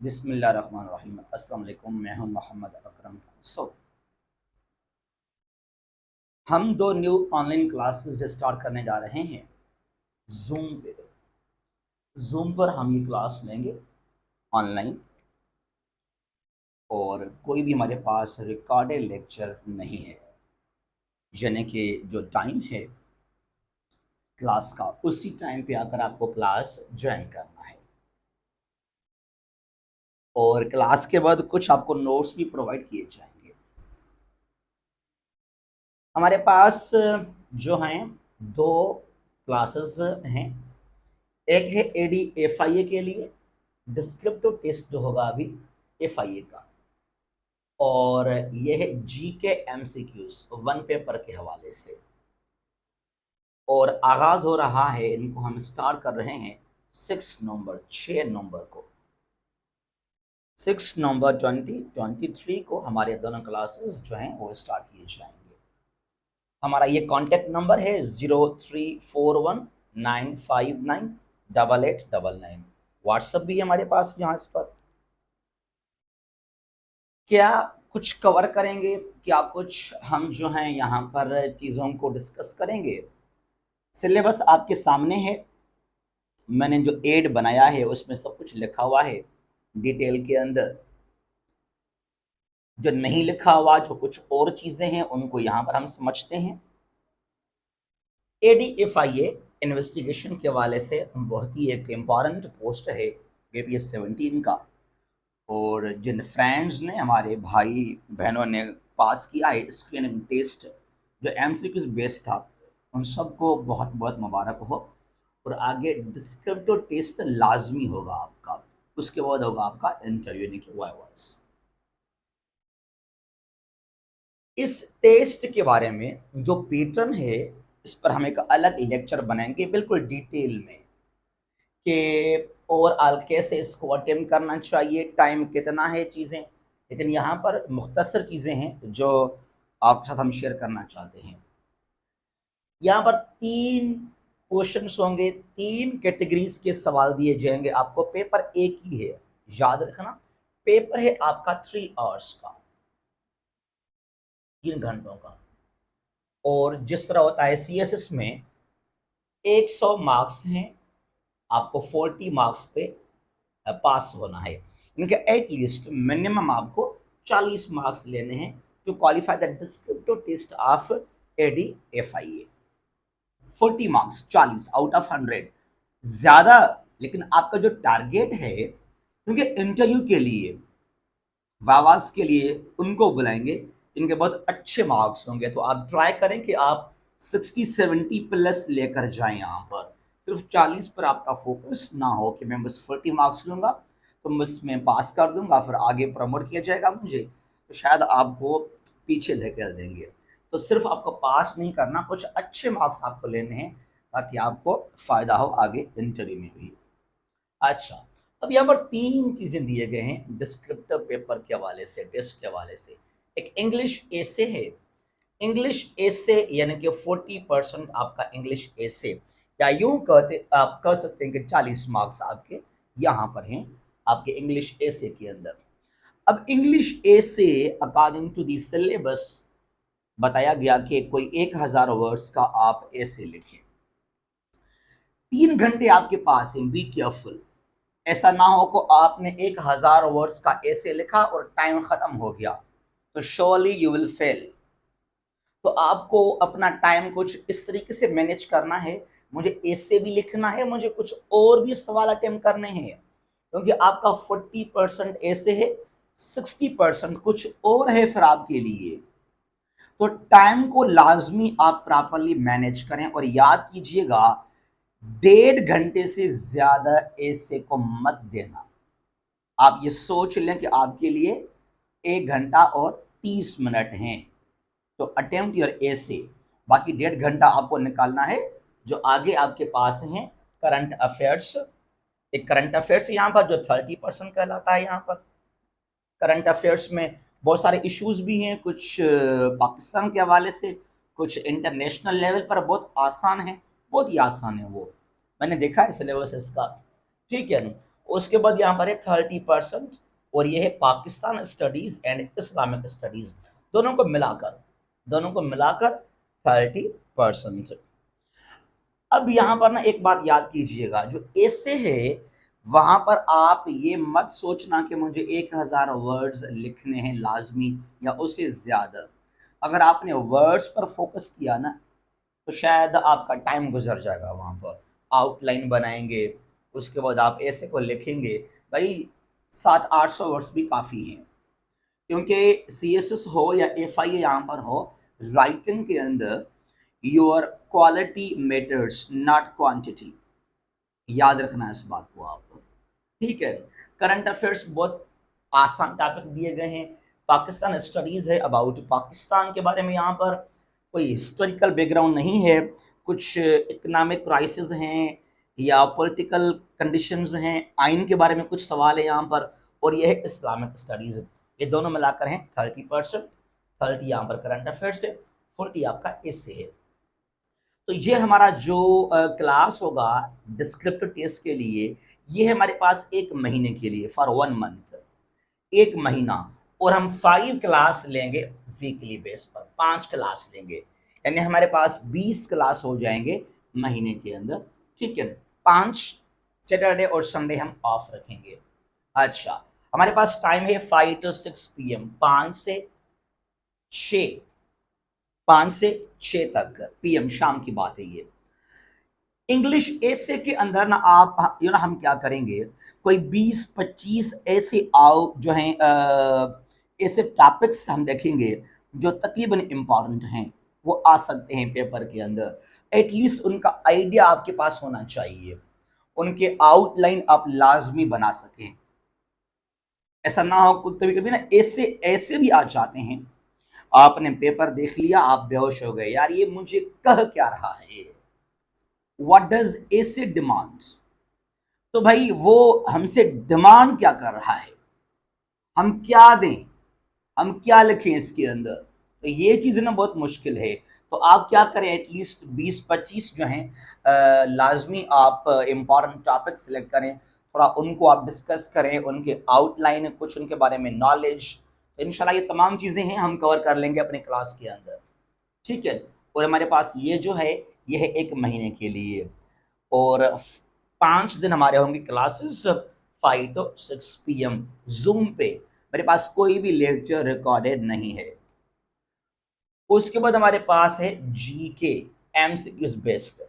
बिस्मिल्लाहिर्रहमानिर्रहीम। अस्सलाम वालेकुम। मैं हूं मोहम्मद अकरम। हम दो न्यू ऑनलाइन क्लासेस स्टार्ट करने जा रहे हैं जूम पे। जूम पर हम ये क्लास लेंगे ऑनलाइन, और कोई भी हमारे पास रिकॉर्डेड लेक्चर नहीं है। यानी कि जो टाइम है क्लास का, उसी टाइम पे आकर आपको क्लास ज्वाइन करना है, और क्लास के बाद कुछ आपको नोट्स भी प्रोवाइड किए जाएंगे। हमारे पास जो हैं दो क्लासेस हैं। एक है एडी एफआईए के लिए, डिस्क्रिप्टिव टेस्ट जो होगा अभी एफआईए का, और ये है जीके एमसीक्यूज वन पेपर के हवाले से। और आगाज हो रहा है, इनको हम स्टार्ट कर रहे हैं 6 नवंबर, 6 नवंबर को। 6 नवंबर 2023 को हमारे दोनों क्लासेस जो हैं वो स्टार्ट किए जाएंगे। हमारा ये कॉन्टेक्ट नंबर है 0341959889। व्हाट्सएप भी है हमारे पास यहाँ इस पर। क्या कुछ कवर करेंगे, क्या कुछ हम जो हैं यहाँ पर चीज़ों को डिस्कस करेंगे। सिलेबस आपके सामने है, मैंने जो एड बनाया है उसमें सब कुछ लिखा हुआ है डिटेल के अंदर। जो नहीं लिखा हुआ, जो कुछ और चीज़ें हैं, उनको यहाँ पर हम समझते हैं। एडीएफआईए इन्वेस्टिगेशन के हवाले से बहुत ही एक इम्पॉर्टेंट पोस्ट है APS 17 का, और जिन फ्रेंड्स ने, हमारे भाई बहनों ने पास किया है स्क्रीनिंग टेस्ट जो एमसीक्यूज बेस्ड था, उन सबको बहुत बहुत मुबारक हो। और आगे डिस्क्रिप्टिव टेस्ट लाजमी होगा आपका, उसके बाद होगा आपका इंटरव्यू यानी कि वाइवास। इस टेस्ट के बारे में जो पैटर्न है, इस पर हम एक अलग लेक्चर बनाएंगे बिल्कुल डिटेल में, कि ओवरऑल कैसे इसको अटेम्प्ट करना चाहिए, टाइम कितना है, चीज़ें। लेकिन यहाँ पर मुख्तसर चीज़ें हैं जो आपके साथ हम शेयर करना चाहते हैं। यहाँ पर 3 क्वेश्चंस होंगे, 3 कैटेगरीज के सवाल दिए जाएंगे आपको। पेपर एक ही है, याद रखना। पेपर है आपका 3 आवर्स का, 3 घंटों का। और जिस तरह होता है CSS में 100 मार्क्स हैं, आपको 40 मार्क्स पे पास होना है। इनके एटलीस्ट मिनिमम आपको 40 मार्क्स लेने हैं to qualify the descriptive test of ADFIA। 40 marks, 40 out of 100 ज्यादा। लेकिन आपका जो टारगेट है, क्योंकि इंटरव्यू के लिए, वावास के लिए उनको बुलाएंगे इनके बहुत अच्छे मार्क्स होंगे, तो आप ट्राई करें कि आप 60-70 प्लस लेकर जाएं। यहाँ पर सिर्फ 40 पर आपका फोकस ना हो कि मैं बस 40 मार्क्स लूंगा तो बस मैं पास कर दूंगा, फिर आगे प्रमोट किया जाएगा मुझे, तो शायद आपको पीछे धकेल देंगे। तो सिर्फ आपको पास नहीं करना, कुछ अच्छे मार्क्स आपको लेने हैं ताकि आपको फायदा हो आगे इंटरव्यू में भी। अच्छा, अब यहाँ पर 3 चीजें दिए गए हैं डिस्क्रिप्टिव पेपर के हवाले से, टेस्ट के हवाले से। एक इंग्लिश एसे है। इंग्लिश एसे यानी कि 40% आपका इंग्लिश एसे, या यूं कहते आप कह सकते हैं कि 40 मार्क्स आपके यहाँ पर हैं आपके इंग्लिश एसे के अंदर। अब English essay according to the syllabus बताया गया कि कोई 1000 वर्ड्स का आप एसे लिखें। 3 घंटे आपके पास है, बी केयरफुल। ऐसा ना हो कि आपने 1000 वर्ड्स का ऐसे लिखा और टाइम खत्म हो गया, तो श्योरली यू विल फेल। तो आपको अपना टाइम कुछ इस तरीके से मैनेज करना है, मुझे ऐसे भी लिखना है, मुझे कुछ और भी सवाल अटेम्प्ट करने हैं, क्योंकि आपका 40% ऐसे है, 60% कुछ और है फिर आपके लिए। तो टाइम को लाजमी आप प्रॉपरली मैनेज करें, और याद कीजिएगा 1.5 घंटे से ज्यादा ऐसे को मत देना। आप ये सोच लें कि आपके लिए 1 घंटा और 30 मिनट हैं, तो अटेम्प्ट योर ऐसे। बाकी 1.5 घंटा आपको निकालना है जो आगे आपके पास हैं करंट अफेयर्स। एक करंट अफेयर्स यहाँ पर जो 30% कहलाता है। यहाँ पर करंट अफेयर्स में बहुत सारे इश्यूज भी हैं, कुछ पाकिस्तान के हवाले से, कुछ इंटरनेशनल लेवल पर। बहुत आसान है, बहुत ही आसान है वो, मैंने देखा है सिलेबस इसका, ठीक है ना। उसके बाद यहाँ पर है 30%, और ये है Pakistan studies and Islamic studies, दोनों को मिलाकर 30%। अब यहाँ पर ना एक बात याद कीजिएगा, जो ऐसे है वहां पर आप ये मत सोचना कि मुझे 1000 वर्ड्स लिखने हैं लाजमी या उससे ज्यादा। अगर आपने वर्ड्स पर फोकस किया ना तो शायद आपका टाइम गुजर जाएगा। वहां पर आउटलाइन बनाएंगे, उसके बाद आप ऐसे को लिखेंगे, भाई 700-800 वर्ड्स भी काफ़ी हैं। क्योंकि CSS हो या FIA यहाँ पर हो, राइटिंग के अंदर your quality matters not quantity, याद रखना इस बात को आप। ठीक है, करंट अफेयर्स बहुत आसान टॉपिक दिए गए हैं। पाकिस्तान स्टडीज है, अबाउट पाकिस्तान के बारे में, यहाँ पर कोई हिस्टोरिकल बैकग्राउंड नहीं है, कुछ इकोनॉमिक क्राइसिस हैं या पॉलिटिकल कंडीशंस हैं, आइन के बारे में कुछ सवाल है यहाँ पर, और यह है इस्लामिक स्टडीज। ये दोनों मिलाकर हैं 30%। 30 यहाँ पर करंट अफेयर्स है, 40 आपका इससे है। तो ये हमारा जो क्लास होगा डिस्क्रिप्टिव टेस्ट के लिए, ये है हमारे पास 1 महीने के लिए, फॉर 1 मंथ, 1 महीना। और हम 5 क्लास लेंगे वीकली बेस पर, 5 क्लास लेंगे, यानी हमारे पास 20 क्लास हो जाएंगे महीने के अंदर। ठीक है, 5 सैटरडे और संडे हम ऑफ रखेंगे। अच्छा, हमारे पास टाइम है 5 to 6 PM, 5 से 6 तक PM, शाम की बात है ये। इंग्लिश ऐसे के अंदर ना आप ना हम क्या करेंगे, कोई 20-25 ऐसे जो हैं ऐसे टॉपिक्स हम देखेंगे जो तकरीबन इम्पॉर्टेंट हैं, वो आ सकते हैं पेपर के अंदर। एटलीस्ट उनका आइडिया आपके पास होना चाहिए, उनके आउटलाइन आप लाजमी बना सकें। ऐसा ना हो कभी कभी ना ऐसे ऐसे भी आ जाते हैं, आपने पेपर देख लिया, आप बेहोश हो गए, यार ये मुझे कह क्या रहा है, व्हाट डज ऐसे डिमांड्स। तो भाई वो हमसे डिमांड क्या कर रहा है, हम क्या दें, हम क्या लिखें इसके अंदर, तो ये चीज़ ना बहुत मुश्किल है। तो आप क्या करें, एटलीस्ट 20-25 जो हैं लाजमी आप इम्पॉर्टेंट टॉपिक सेलेक्ट करें, थोड़ा उनको आप डिस्कस करें, उनके आउटलाइन, कुछ उनके बारे में नॉलेज। तो इंशाल्लाह ये तमाम चीज़ें हैं हम कवर कर लेंगे अपने क्लास के अंदर। ठीक है, और हमारे पास ये जो है ये है 1 महीने के लिए, और 5 दिन हमारे होंगे क्लासेस 5 to 6 PM जूम पे। मेरे पास कोई भी लेक्चर रिकॉर्डेड नहीं है। उसके बाद हमारे पास है GK, MCQs बेस्ड।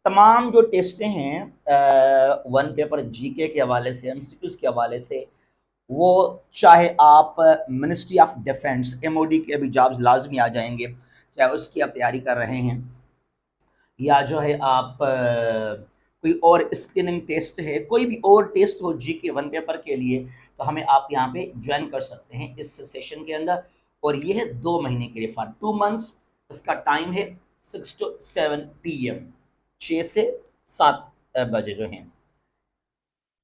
तमाम जो टेस्टें हैं 1 पेपर GK के हवाले से, MCQs के हवाले से, वो चाहे आप मिनिस्ट्री ऑफ डिफेंस MOD के अभी जॉब्स लाजमी आ जाएंगे, चाहे उसकी आप तैयारी कर रहे हैं, या जो है आप कोई और स्क्रीनिंग टेस्ट है, कोई भी और टेस्ट हो GK 1 पेपर के लिए, तो हमें आप यहाँ पे ज्वाइन कर सकते हैं इस सेशन के अंदर। और ये है 2 महीने के लिए, फॉर 2 months। इसका टाइम है 6 to 7 PM, 6 से 7 बजे जो हैं।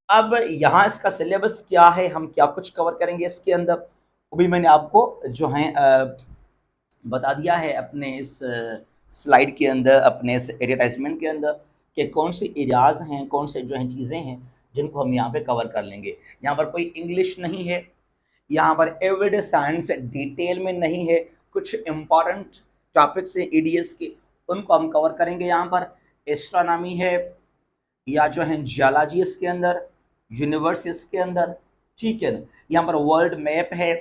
अब यहाँ इसका सिलेबस क्या है, हम क्या कुछ कवर करेंगे इसके अंदर, वो भी मैंने आपको जो है बता दिया है अपने इस स्लाइड के अंदर, अपने इस एडवर्टाइजमेंट के अंदर, कि कौन से एरियाज हैं, कौन से जो हैं चीज़ें हैं जिनको हम यहाँ पे कवर कर लेंगे। यहाँ पर कोई इंग्लिश नहीं है, यहाँ पर एवरीडे साइंस डिटेल में नहीं है, कुछ इम्पॉर्टेंट टॉपिक्स हैं EDS के, उनको हम कवर करेंगे। यहाँ पर एस्ट्रोनॉमी है, या जो है जियोलॉजी इसके अंदर, यूनिवर्स इसके अंदर। ठीक है, यहाँ पर वर्ल्ड मैप है,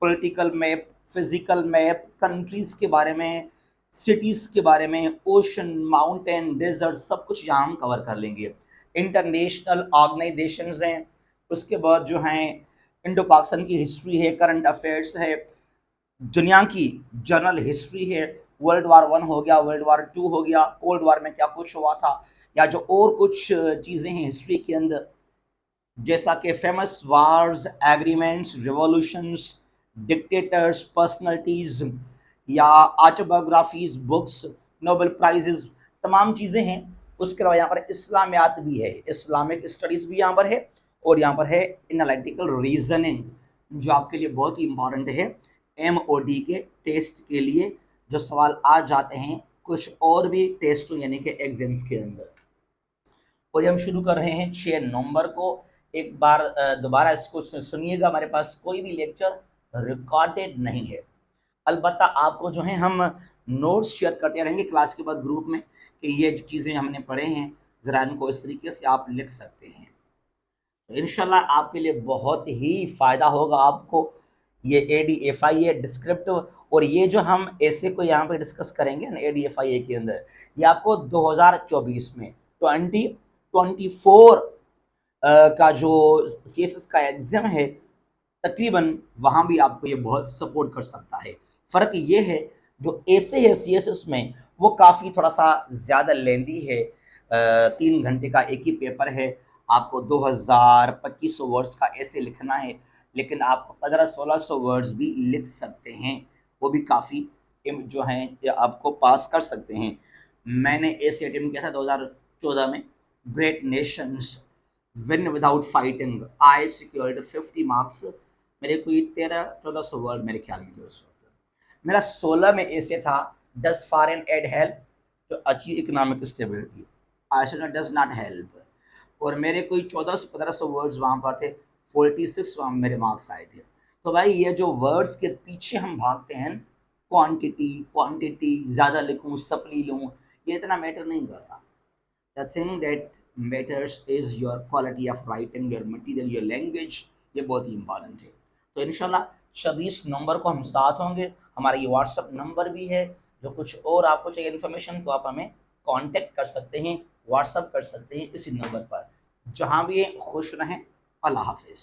political map, physical map, countries के बारे में, सिटीज़ के बारे में, ओशन, माउंटेन, डेजर्ट, सब कुछ यहाँ हम कवर कर लेंगे। इंटरनेशनल ऑर्गेनाइजेशंस हैं, उसके बाद जो हैं इंडो पाकिस्तान की हिस्ट्री है, करंट अफेयर्स है, दुनिया की जनरल हिस्ट्री है, वर्ल्ड वार 1 हो गया, वर्ल्ड वार 2 हो गया, कोल्ड वार में क्या कुछ हुआ था, या जो और कुछ चीज़ें हैं हिस्ट्री के अंदर, जैसा कि famous wars, agreements, revolutions, dictators, personalities, या ऑटोबायोग्राफीज, बुक्स, नोबेल प्राइजेज, तमाम चीज़ें हैं। उसके अलावा यहाँ पर इस्लामियात भी है, इस्लामिक स्टडीज़ भी यहाँ पर है, और यहाँ पर है एनालिटिकल रीजनिंग, जो आपके लिए बहुत ही इंपॉर्टेंट है MOD के टेस्ट के लिए, जो सवाल आ जाते हैं कुछ और भी टेस्ट यानी कि एग्जाम्स के अंदर। और हम शुरू कर रहे हैं 6 नवंबर को एक बार दोबारा इसको सुनिएगा, हमारे पास कोई भी लेक्चर रिकॉर्डेड नहीं है। अलबत्ता आपको जो है हम नोट्स शेयर करते रहेंगे क्लास के बाद ग्रुप में कि ये चीज़ें हमने पढ़े हैं, ज़रा इनको इस तरीके से आप लिख सकते हैं। तो इंशाल्लाह आपके लिए बहुत ही फ़ायदा होगा आपको ये ADFIA डिस्क्रिप्टिव। और ये जो हम ऐसे को यहाँ पे डिस्कस करेंगे ना ADFIA के अंदर, ये आपको 2024 में 2024 का जो CSS का एग्ज़ाम है तकरीबन वहाँ भी आपको ये बहुत सपोर्ट कर सकता है। फ़र्क ये है जो ऐसे है CSS में वो काफ़ी थोड़ा सा ज़्यादा लेंदी है, 3 घंटे का एक ही पेपर है, आपको 2000-2500 वर्ड्स का ऐसे लिखना है, लेकिन आप 1500-1600 वर्ड्स भी लिख सकते हैं, वो भी काफ़ी जो हैं आपको पास कर सकते हैं। मैंने ऐसे अटेम्प्ट किया था 2014 में, great nations win without fighting, I secured 50 marks. मेरे कोई 1300-1400 वर्ड मेरे ख्याल में थे उस वक्त। मेरा 16 में ऐसे था, does foreign aid help to achieve economic stability, I does not help. और मेरे कोई 1400-1500 वर्ड्स वहाँ पर थे, 46 वहाँ मेरे मार्क्स आए थे। तो भाई ये जो वर्ड्स के पीछे हम भागते हैं, क्वांटिटी ज़्यादा लिखूँ, सप्ली लूँ, ये इतना मैटर नहीं करता। The thing that matters is your quality of writing, your material, your language, ये बहुत ही इम्पॉर्टेंट है। तो इंशाल्लाह 26 नवंबर को हम साथ होंगे। हमारा ये व्हाट्सअप नंबर भी है, जो कुछ और आपको चाहिए इन्फॉर्मेशन तो आप हमें कांटेक्ट कर सकते हैं, व्हाट्सअप कर सकते हैं इसी नंबर पर। जहाँ भी हैं खुश रहें, अल्लाह हाफिज़।